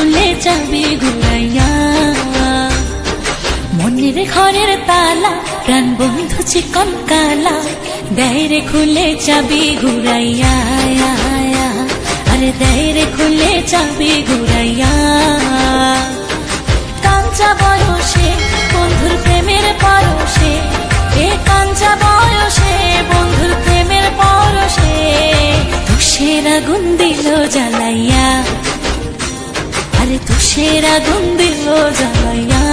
খুলে চাবি ঘুরাইয়া মনের ঘরের তালা প্রাণ বন্ধু চিকন কালা দেয় রে খুলে চাবি ঘুরাইয়া আরে দেয় রে খুলে চাবি ঘুরাইয়া কাঞ্চা বয়সে বন্ধুর প্রেমের পরশে এ কাঞ্চা বয়সে বন্ধুর প্রেমের পরশে তুষের আগুন দিল জ্বালাইয়া আরে তুষের আগুন দিল জ্বালাইয়া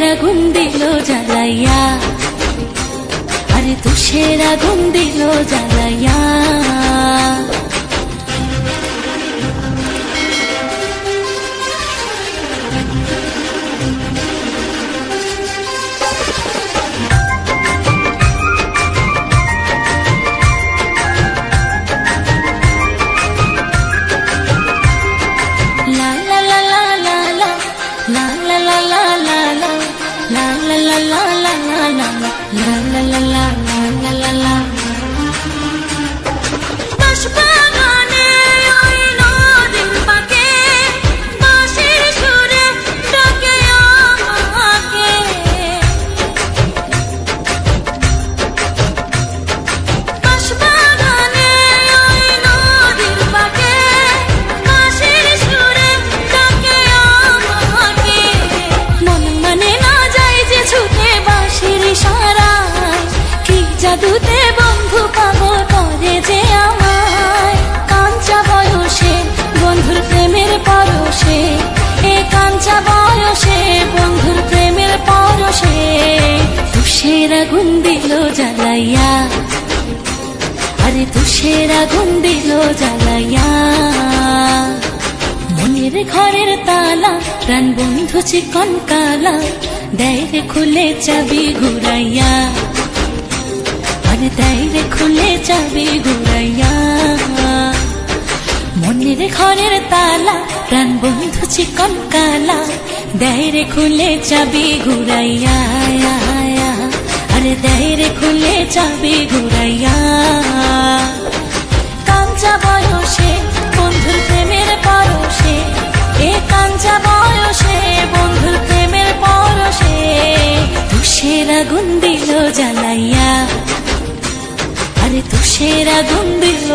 আগুন দিল জ্বালাইয়া আরে তুষের আগুন দিল জ্বালাইয়া জাদুতে বন্ধু পাগল করে যে আমায় কাঞ্চা বয়সে বন্ধুর প্রেমের পরশে এ কাঞ্চা বয়সে বন্ধুর প্রেমের পরশে তুষের আগুন দিল জ্বালাইয়া আরে তুষের আগুন দিল জ্বালাইয়া মনের ঘরের তালা প্রাণ বন্ধু চিকন কালা দেয় রে খুলে চাবি ঘুরাইয়া দেয় রে খুলে চাবি ঘুরাইয়া মনের ঘরের তালা প্রাণ বন্ধু চিকন কালা দেয় রে খুলে চাবি ঘুরাইয়া আরে দেয় রে খুলে চাবি ঘুরাইয়া কাঞ্চা বয়সে বন্ধুর প্রেমের পরশে এ কাঞ্চা বয়সে বন্ধুর প্রেমের পরশে তুষের আগুন দিল জ্বালাইয়া আরে তুষের আগুন দিল